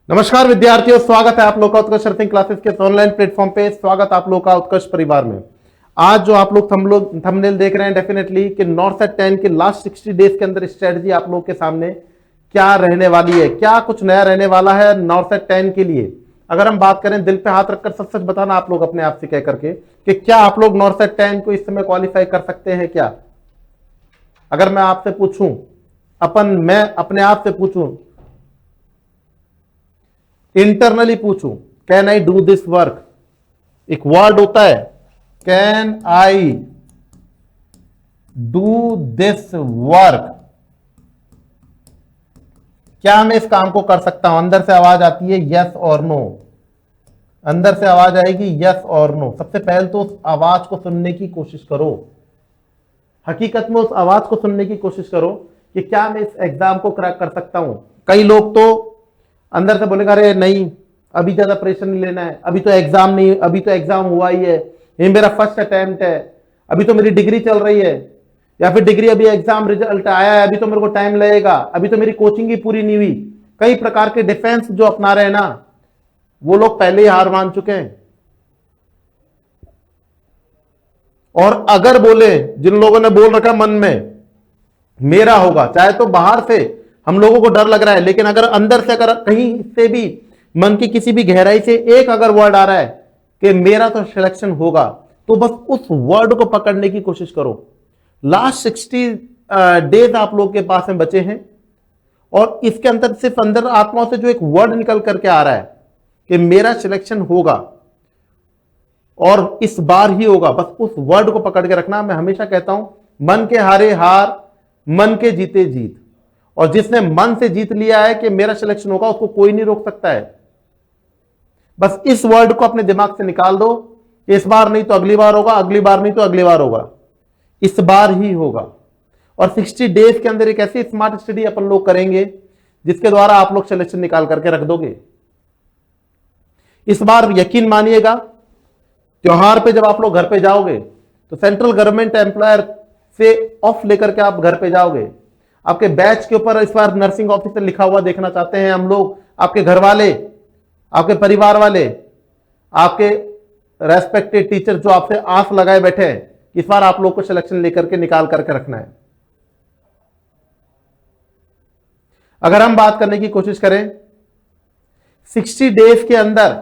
नमस्कार विद्यार्थियों, स्वागत है आप लोग का उत्कर्ष नर्सिंग क्लासेस के ऑनलाइन प्लेटफॉर्म पे। स्वागत आप लोग का उत्कर्ष परिवार में। आज जो आप लोग थंबनेल देख रहे हैं डेफिनेटली कि नॉर्सेट 10 के लास्ट 60 डेज के अंदर स्ट्रेटजी आप लोग के सामने क्या रहने वाली है, क्या कुछ नया रहने वाला है नॉर्सेट 10 के लिए। अगर हम बात करें, दिल पे हाथ रखकर सच सच बताना आप लोग अपने आप से कह करके कि क्या आप लोग नॉर्सेट 10 को इस समय क्वालिफाई कर सकते हैं क्या? अगर मैं आपसे पूछूं, मैं अपने आप से पूछूं, इंटरनली पूछूं, can I do this work, एक वर्ड होता है can I do this work, क्या मैं इस काम को कर सकता हूं? अंदर से आवाज आती है यस और नो, अंदर से आवाज आएगी यस और नो। सबसे पहले तो उस आवाज को सुनने की कोशिश करो, हकीकत में उस आवाज को सुनने की कोशिश करो कि क्या मैं इस एग्जाम को क्रैक कर सकता हूं। कई लोग तो अंदर से बोलेगा अरे नहीं, अभी ज्यादा प्रेशर नहीं लेना है, अभी तो एग्जाम नहीं, अभी तो एग्जाम हुआ ही है, ये मेरा फर्स्ट अटेम्प्ट है, अभी तो मेरी डिग्री चल रही है, या फिर डिग्री अभी एग्जाम रिजल्ट आया है, अभी तो मेरे को टाइम लगेगा, अभी तो मेरी कोचिंग ही पूरी नहीं हुई। कई प्रकार के डिफेंस जो अपना रहे हैं ना, वो लोग पहले ही हार मान चुके हैं। और अगर बोले, जिन लोगों ने बोल रखा मन में मेरा होगा, चाहे तो बाहर से हम लोगों को डर लग रहा है, लेकिन अगर अंदर से, अगर कहीं से भी मन की किसी भी गहराई से एक अगर वर्ड आ रहा है कि मेरा तो सिलेक्शन होगा, तो बस उस वर्ड को पकड़ने की कोशिश करो। लास्ट 60 डेज आप लोग के पास में बचे हैं, और इसके अंदर सिर्फ अंदर आत्माओं से जो एक वर्ड निकल करके आ रहा है कि मेरा सिलेक्शन होगा और इस बार ही होगा, बस उस वर्ड को पकड़ के रखना। मैं हमेशा कहता हूं, मन के हारे हार, मन के जीते जीत। और जिसने मन से जीत लिया है कि मेरा सिलेक्शन होगा, उसको कोई नहीं रोक सकता है। बस इस वर्ड को अपने दिमाग से निकाल दो, इस बार नहीं तो अगली बार होगा, अगली बार नहीं तो अगली बार होगा, इस बार ही होगा। और 60 डेज के अंदर एक ऐसी स्मार्ट स्टडी अपन लोग करेंगे जिसके द्वारा आप लोग सिलेक्शन निकाल करके रख दोगे। इस बार यकीन मानिएगा, त्योहार पे जब आप लोग घर पे जाओगे तो सेंट्रल गवर्नमेंट एम्प्लॉयर से ऑफ लेकर के आप घर पे जाओगे। आपके बैच के ऊपर इस बार नर्सिंग ऑफिसर लिखा हुआ देखना चाहते हैं हम लोग। आपके घर वाले, आपके परिवार वाले, आपके रेस्पेक्टेड टीचर जो आपसे आस लगाए बैठे हैं, इस बार आप लोग को सिलेक्शन लेकर के निकाल करके रखना है। अगर हम बात करने की कोशिश करें, 60 डेज के अंदर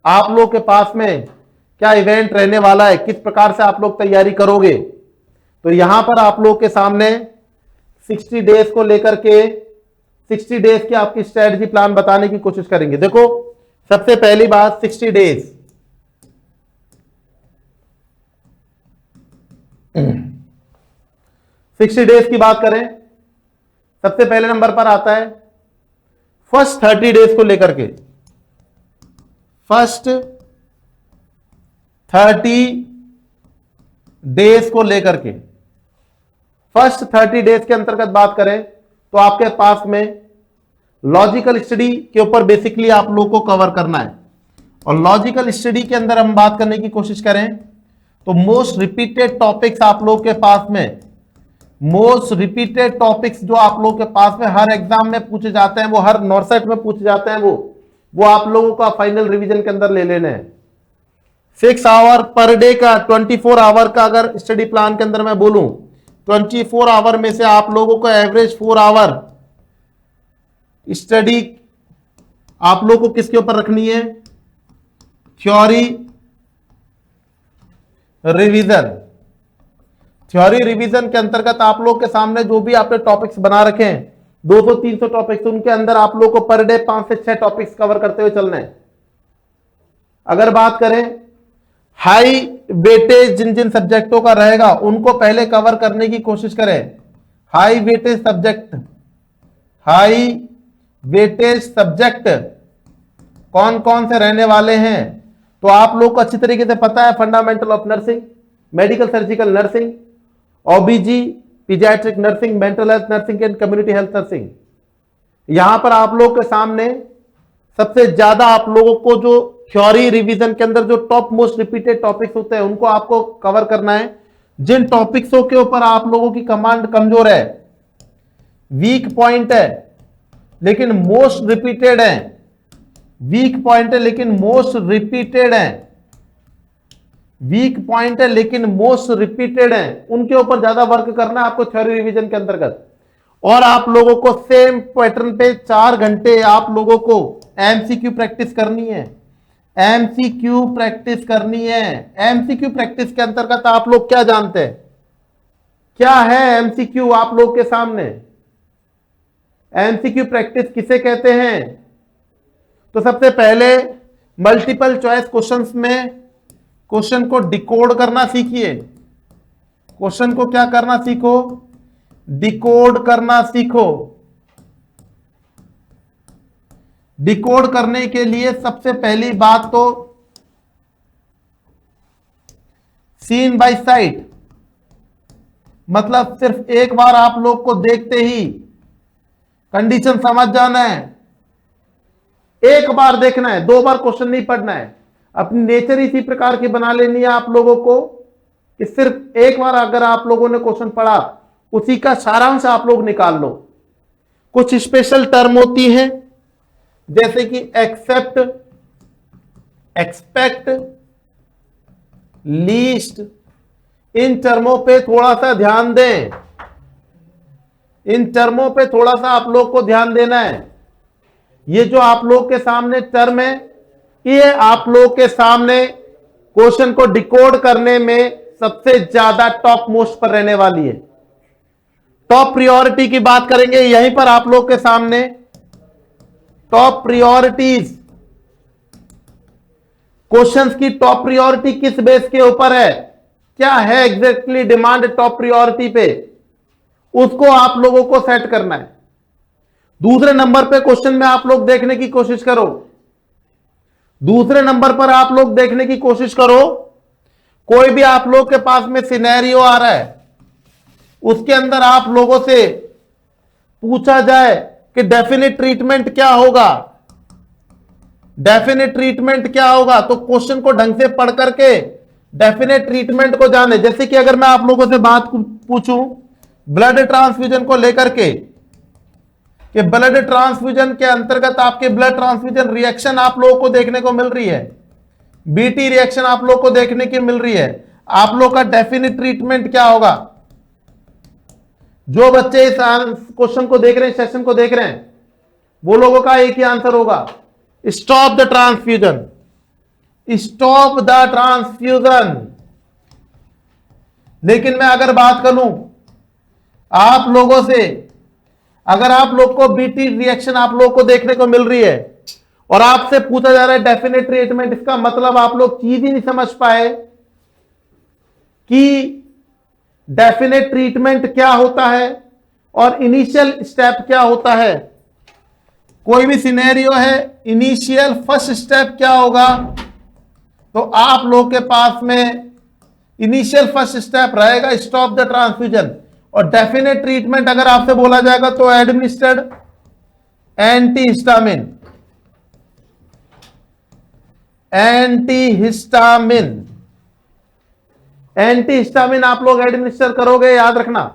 आप लोग के पास में क्या इवेंट रहने वाला है, किस प्रकार से आप लोग तैयारी करोगे, तो यहां पर आप लोग के सामने 60 डेज को लेकर के 60 डेज की आपकी स्ट्रेटजी प्लान बताने की कोशिश करेंगे। देखो, सबसे पहली बात 60 डेज, 60 डेज की बात करें, सबसे पहले नंबर पर आता है फर्स्ट 30 डेज को लेकर के। फर्स्ट 30 डेज को लेकर के, फर्स्ट 30 डेज के अंतर्गत बात करें तो आपके पास में लॉजिकल स्टडी के ऊपर बेसिकली आप लोग को कवर करना है। और लॉजिकल स्टडी के अंदर हम बात करने की कोशिश करें तो मोस्ट रिपीटेड टॉपिक्स आप लोग के पास में, मोस्ट रिपीटेड टॉपिक्स जो आप लोग के पास में हर एग्जाम में पूछे जाते हैं, वो हर नॉर्सेट में पूछे जाते हैं, वो आप लोगों का फाइनल रिवीजन के अंदर ले लेने हैं। 6 आवर पर डे का, 24 आवर का अगर स्टडी प्लान के अंदर मैं बोलूं, 24 आवर में से आप लोगों को एवरेज 4 आवर स्टडी आप लोग को किसके ऊपर रखनी है? Theory revision. थ्योरी रिवीजन के अंतर्गत आप लोग के सामने जो भी आपने टॉपिक्स बना रखे हैं, 200-300 टॉपिक्स, उनके अंदर आप लोग को पर डे 5 से 6 टॉपिक्स कवर करते हुए चलना है। अगर बात करें हाई वेटेज जिन जिन सब्जेक्टों का रहेगा, उनको पहले कवर करने की कोशिश करें। High weightage subject, high weightage subject कौन कौन से रहने वाले हैं, तो आप लोग को अच्छी तरीके से पता है। Fundamental of nursing, medical surgical nursing, ओबीजी, paediatric nursing, mental health nursing and community health nursing. यहां पर आप लोग के सामने सबसे ज्यादा आप लोगों को जो थ्योरी रिवीजन के अंदर जो टॉप मोस्ट रिपीटेड टॉपिक्स होते हैं, उनको आपको कवर करना है। जिन टॉपिक्सों के ऊपर आप लोगों की कमांड कमजोर है, वीक पॉइंट है, लेकिन मोस्ट रिपीटेड है, वीक पॉइंट है लेकिन मोस्ट रिपीटेड है, वीक पॉइंट है लेकिन मोस्ट रिपीटेड है, उनके ऊपर ज्यादा वर्क करना है आपको थ्योरी रिवीजन के अंतर्गत। और आप लोगों को सेम पैटर्न पे 4 घंटे आप लोगों को एमसीक्यू प्रैक्टिस करनी है, एमसीक्यू प्रैक्टिस करनी है। एमसीक्यू प्रैक्टिस के अंतर्गत आप लोग क्या जानते हैं, क्या है एमसीक्यू आप लोग के सामने? एमसीक्यू प्रैक्टिस किसे कहते हैं? तो सबसे पहले मल्टीपल चॉइस क्वेश्चंस में क्वेश्चन को डिकोड करना सीखिए। क्वेश्चन को क्या करना सीखो? डिकोड करना सीखो। डिकोड करने के लिए सबसे पहली बात तो सीन बाय साइट, मतलब सिर्फ एक बार आप लोग को देखते ही कंडीशन समझ जाना है, एक बार देखना है, 2 बार क्वेश्चन नहीं पढ़ना है। अपनी नेचर इसी प्रकार की बना लेनी है आप लोगों को कि सिर्फ एक बार अगर आप लोगों ने क्वेश्चन पढ़ा उसी का सारांश आप लोग निकाल लो। कुछ स्पेशल टर्म होती हैं जैसे कि एक्सेप्ट, एक्सपेक्ट, लीस्ट, इन टर्मों पे थोड़ा सा ध्यान दें, इन टर्मों पे थोड़ा सा आप लोग को ध्यान देना है। ये जो आप लोग के सामने टर्म है, ये आप लोग के सामने क्वेश्चन को डिकोड करने में सबसे ज्यादा टॉप मोस्ट पर रहने वाली है। टॉप प्रायोरिटी की बात करेंगे, यहीं पर आप लोग के सामने टॉप प्रायोरिटीज, क्वेश्चंस की टॉप प्रायोरिटी किस बेस के ऊपर है, क्या है एग्जैक्टली डिमांड टॉप प्रायोरिटी पे, उसको आप लोगों को सेट करना है। दूसरे नंबर पे क्वेश्चन में आप लोग देखने की कोशिश करो, दूसरे नंबर पर आप लोग देखने की कोशिश करो, कोई भी आप लोग के पास में सिनेरियो आ रहा है, उसके अंदर आप लोगों से पूछा जाए कि डेफिनेट ट्रीटमेंट क्या होगा, डेफिनेट ट्रीटमेंट क्या होगा, तो क्वेश्चन को ढंग से पढ़ करके डेफिनेट ट्रीटमेंट को जाने। जैसे कि अगर मैं आप लोगों से बात पूछूं ब्लड ट्रांसफ्यूजन को लेकर के कि ब्लड ट्रांसफ्यूजन के अंतर्गत आपके ब्लड ट्रांसफ्यूजन रिएक्शन आप लोगों को देखने को मिल रही है, बीटी रिएक्शन आप लोग को देखने की मिल रही है, आप लोग का डेफिनेट ट्रीटमेंट क्या होगा? जो बच्चे इस क्वेश्चन को देख रहे हैं, सेशन को देख रहे हैं, वो लोगों का एक ही आंसर होगा, stop the transfusion, stop the transfusion. लेकिन मैं अगर बात करूं आप लोगों से, अगर आप लोग को बीटी रिएक्शन आप लोग को देखने को मिल रही है और आपसे पूछा जा रहा है डेफिनेट ट्रीटमेंट, इसका मतलब आप लोग चीज ही नहीं समझ पाए कि डेफिनेट ट्रीटमेंट क्या होता है और इनिशियल स्टेप क्या होता है। कोई भी सिनेरियो है, इनिशियल फर्स्ट स्टेप क्या होगा, तो आप लोग के पास में इनिशियल फर्स्ट स्टेप रहेगा स्टॉप द ट्रांसफ्यूजन। और डेफिनेट ट्रीटमेंट अगर आपसे बोला जाएगा तो एडमिनिस्टर्ड एंटीहिस्टामिन, एंटीहिस्टामिन, एंटीहिस्टामिन आप लोग एडमिनिस्टर करोगे, याद रखना,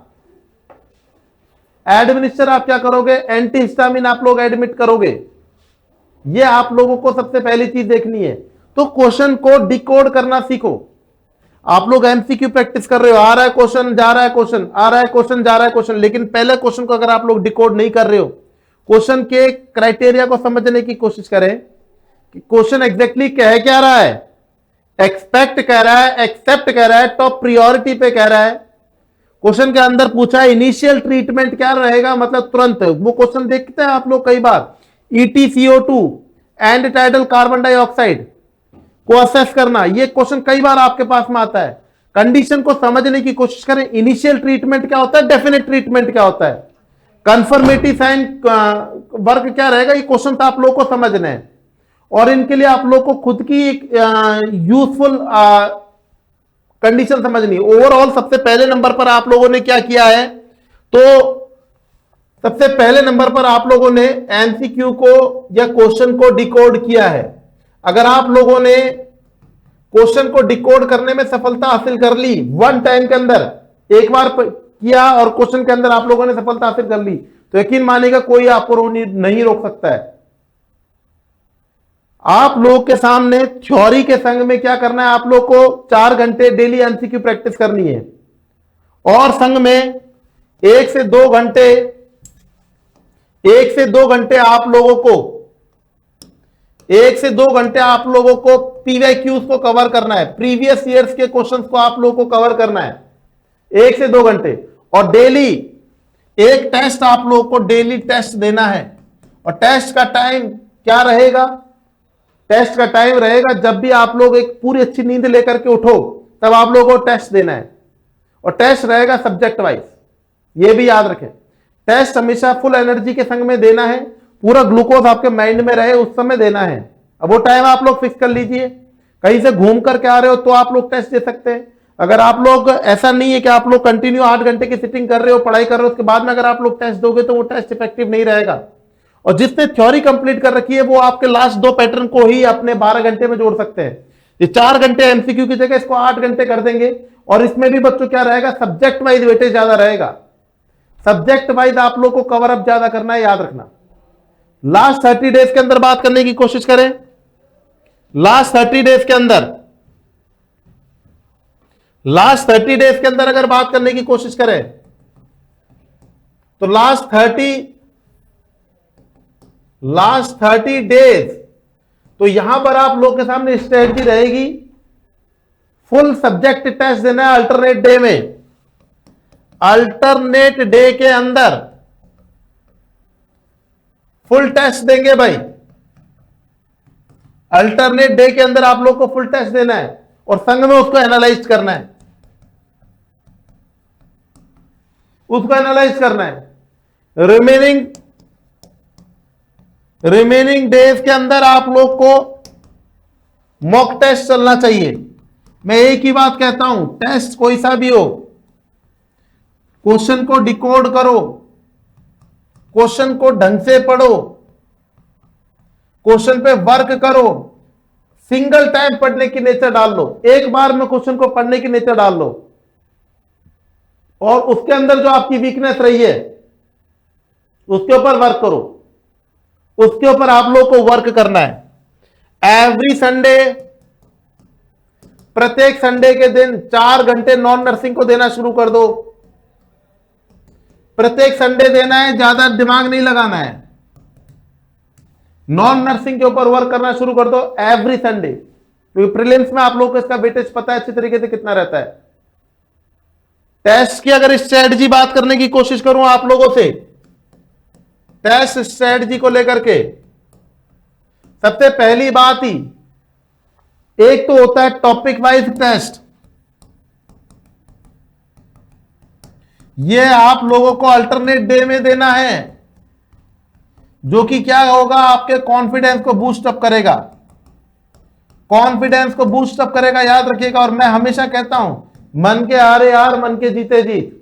एडमिनिस्टर आप क्या करोगे, एंटीहिस्टामिन आप लोग एडमिट करोगे। ये आप लोगों को सबसे पहली चीज देखनी है। तो क्वेश्चन को डिकोड करना सीखो। आप लोग एमसीक्यू प्रैक्टिस कर रहे हो, आ रहा है क्वेश्चन, जा रहा है क्वेश्चन, आ रहा है क्वेश्चन, जा रहा है क्वेश्चन, लेकिन पहले क्वेश्चन को अगर आप लोग डिकोड नहीं कर रहे हो, क्वेश्चन के क्राइटेरिया को समझने की कोशिश करें कि क्वेश्चन एग्जैक्टली कह क्या रहा है, एक्सपेक्ट कह रहा है, एक्सेप्ट कह रहा है, टॉप प्रायोरिटी पे कह रहा है। क्वेश्चन के अंदर पूछा है इनिशियल ट्रीटमेंट क्या रहेगा, मतलब तुरंत वो क्वेश्चन देखते हैं आप लोग कई बार, EtCO2 and tidal carbon dioxide को असेस करना, ये क्वेश्चन कई बार आपके पास में आता है। कंडीशन को समझने की कोशिश करें, इनिशियल ट्रीटमेंट क्या होता है, डेफिनेट ट्रीटमेंट क्या होता है, कंफर्मेटिव साइन वर्क क्या रहेगा, ये क्वेश्चन तो आप लोग को समझना है। और इनके लिए आप लोग को खुद की यूजफुल कंडीशन समझनी। ओवरऑल सबसे पहले नंबर पर आप लोगों ने क्या किया है, तो सबसे पहले नंबर पर आप लोगों ने एमसीक्यू को या क्वेश्चन को डिकोड किया है। अगर आप लोगों ने क्वेश्चन को डिकोड करने में सफलता हासिल कर ली, वन टाइम के अंदर एक बार किया और क्वेश्चन के अंदर आप लोगों ने सफलता हासिल कर ली, तो यकीन मानेगा कोई आपको नहीं रोक सकता है। आप लोग के सामने थ्योरी के संग में क्या करना है, आप लोग को 4 घंटे डेली एमसीक्यू प्रैक्टिस करनी है और संग में 1 से 2 घंटे आप लोगों को 1 से 2 घंटे आप लोगों को पीवाईक्यूज को कवर करना है, प्रीवियस ईयर्स के क्वेश्चंस को आप लोगों को कवर करना है 1 से 2 घंटे। और डेली एक टेस्ट आप लोगों को डेली टेस्ट देना है। और टेस्ट का टाइम क्या रहेगा, टेस्ट का टाइम रहेगा जब भी आप लोग एक पूरी अच्छी नींद लेकर के उठो तब आप लोगों को टेस्ट देना है। और टेस्ट रहेगा सब्जेक्ट वाइज, ये भी याद रखें। टेस्ट हमेशा फुल एनर्जी के संग में देना है, पूरा ग्लूकोज आपके माइंड में रहे उस समय देना है। अब वो टाइम आप लोग फिक्स कर लीजिए, कहीं से घूम करके आ रहे हो तो आप लोग टेस्ट दे सकते हैं। अगर आप लोग ऐसा नहीं है कि आप लोग कंटिन्यू 8 घंटे की सिटिंग कर रहे हो, पढ़ाई कर रहे हो, उसके बाद में अगर आप लोग टेस्ट दोगे तो वो टेस्ट इफेक्टिव नहीं रहेगा। और जिसने थ्योरी कंप्लीट कर रखी है वो आपके लास्ट 2 पैटर्न को ही अपने 12 घंटे में जोड़ सकते हैं। ये 4 घंटे एमसीक्यू की जगह इसको 8 घंटे कर देंगे। और इसमें भी बच्चों क्या रहेगा, सब्जेक्ट वाइज वेटेज ज्यादा रहेगा। सब्जेक्ट वाइज आप लोग को कवर अप ज्यादा करना है, याद रखना। लास्ट 30 डेज के अंदर बात करने की कोशिश करें। लास्ट 30 डेज के अंदर अगर बात करने की कोशिश करें तो लास्ट 30 डेज तो यहां पर आप लोग के सामने स्ट्रेटजी रहेगी, फुल सब्जेक्ट टेस्ट देना है अल्टरनेट डे में। अल्टरनेट डे के अंदर फुल टेस्ट देंगे भाई। अल्टरनेट डे के अंदर आप लोग को फुल टेस्ट देना है और संग में उसको एनालाइज करना है, रिमेनिंग डेज के अंदर आप लोग को मॉक टेस्ट चलना चाहिए। मैं एक ही बात कहता हूं, टेस्ट कोई सा भी हो, क्वेश्चन को डिकोड करो, क्वेश्चन को ढंग से पढ़ो, क्वेश्चन पे वर्क करो, सिंगल टाइम पढ़ने की नेचर डाल लो, एक बार में क्वेश्चन को पढ़ने की नेचर डाल लो। और उसके अंदर जो आपकी वीकनेस रही है उसके ऊपर वर्क करो, उसके ऊपर आप लोग को वर्क करना है। एवरी संडे, प्रत्येक संडे के दिन 4 घंटे नॉन नर्सिंग को देना शुरू कर दो। प्रत्येक संडे देना है, ज्यादा दिमाग नहीं लगाना है। नॉन नर्सिंग के ऊपर वर्क करना शुरू कर दो एवरी संडे, क्योंकि प्रीलिम्स में आप लोगों को इसका वेटेज पता है अच्छी तरीके से कितना रहता है। टेस्ट की अगर स्ट्रेटजी बात करने की कोशिश करूं आप लोगों से, टेस्ट स्ट्रेटजी को लेकर के सबसे पहली बात ही एक तो होता है टॉपिक वाइज टेस्ट। ये आप लोगों को अल्टरनेट डे में देना है, जो कि क्या होगा, आपके कॉन्फिडेंस को बूस्ट अप करेगा, कॉन्फिडेंस को बूस्ट अप करेगा, याद रखिएगा। और मैं हमेशा कहता हूं, मन के हारे हार, मन के जीते जीत।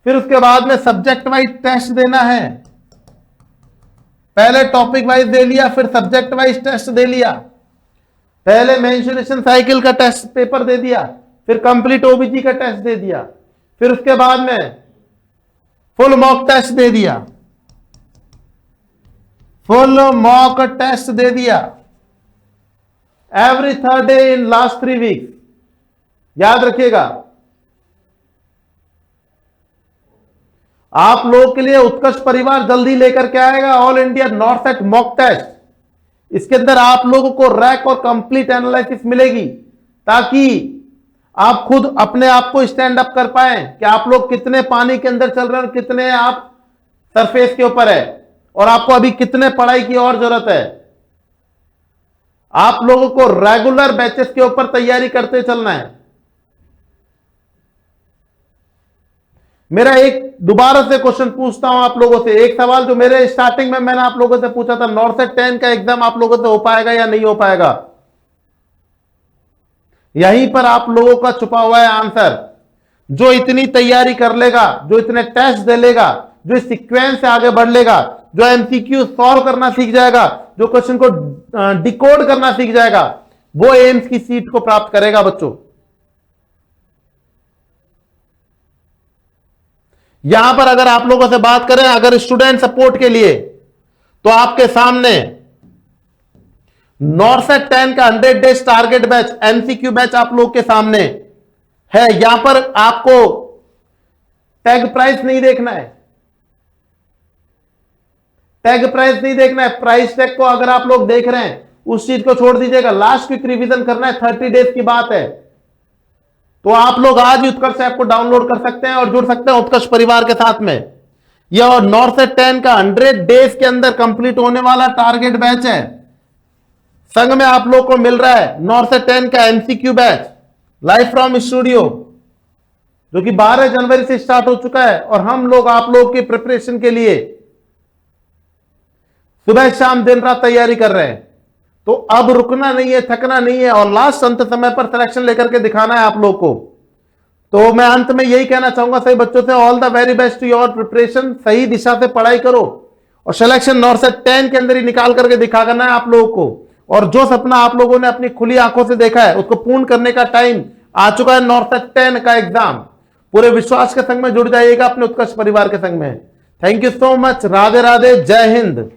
फिर उसके बाद में सब्जेक्ट वाइज टेस्ट देना है। पहले टॉपिक वाइज दे लिया, फिर सब्जेक्ट वाइज टेस्ट दे लिया। पहले मेंस्ट्रुएशन साइकिल का टेस्ट पेपर दे दिया, फिर कंप्लीट ओबीजी का टेस्ट दे दिया, फिर उसके बाद में फुल मॉक टेस्ट दे दिया, फुल मॉक टेस्ट दे दिया every third day in last 3 weeks. याद रखिएगा, आप लोग के लिए उत्कर्ष परिवार जल्दी लेकर के आएगा all India NORCET mock test. इसके अंदर आप लोगों को रैक और कंप्लीट एनालिसिस मिलेगी, ताकि आप खुद अपने आप को स्टैंड अप कर पाए कि आप लोग कितने पानी के अंदर चल रहे हैं और कितने आप सरफेस के ऊपर है, और आपको अभी कितने पढ़ाई की और जरूरत है। आप लोगों को रेगुलर बैचेस के ऊपर तैयारी करते चलना है। मेरा एक दोबारा से क्वेश्चन पूछता हूं आप लोगों से, एक सवाल जो मेरे स्टार्टिंग में मैंने आप लोगों से पूछा था, नॉर्थ सेट 10 का एग्जाम आप लोगों से हो पाएगा या नहीं हो पाएगा? यहीं पर आप लोगों का छुपा हुआ है आंसर। जो इतनी तैयारी कर लेगा, जो इतने टेस्ट दे लेगा, जो सीक्वेंस से आगे बढ़ लेगा, जो एमसीक्यू सॉल्व करना सीख जाएगा, जो क्वेश्चन को डिकोड करना सीख जाएगा, वो एम्स की सीट को प्राप्त करेगा बच्चों। यहां पर अगर आप लोगों से बात करें, अगर स्टूडेंट सपोर्ट के लिए, तो आपके सामने नॉर्सेट 10 का 100 days target batch MCQ batch आप लोग के सामने है। यहां पर आपको टैग प्राइस नहीं देखना है, टैग प्राइस नहीं देखना है। प्राइस टैग को अगर आप लोग देख रहे हैं उस चीज को छोड़ दीजिएगा, लास्ट क्विक रिवीजन करना है। 30 डेज की बात है, तो आप लोग आज ही उत्कर्ष ऐप को डाउनलोड कर सकते हैं और जुड़ सकते हैं उत्कर्ष परिवार के साथ में। यह नॉर्सेट 10 का 100 डेज के अंदर कंप्लीट होने वाला टारगेट बैच है। संग में आप लोग को मिल रहा है नॉर्सेट 10 का MCQ batch live from studio, जो कि 12 जनवरी से स्टार्ट हो चुका है। और हम लोग आप लोग की प्रिपरेशन के लिए सुबह शाम दिन रात तैयारी कर रहे हैं। तो अब रुकना नहीं है, थकना नहीं है, और लास्ट अंत समय पर सिलेक्शन लेकर के दिखाना है आप लोग को। तो मैं अंत में यही कहना चाहूंगा सभी बच्चों से, all the very best to your preparation. सही दिशा से पढ़ाई करो और सिलेक्शन नॉर्सेट 10 के अंदर ही निकाल करके दिखा करना है आप लोगों को। और जो सपना आप लोगों ने अपनी खुली आंखों से देखा है उसको पूर्ण करने का टाइम आ चुका है। नॉर्सेट 10 का एग्जाम पूरे विश्वास के संग में जुड़ जाइएगा अपने उत्कर्ष परिवार के संग में। Thank you so much. Radhe Radhe, जय हिंद।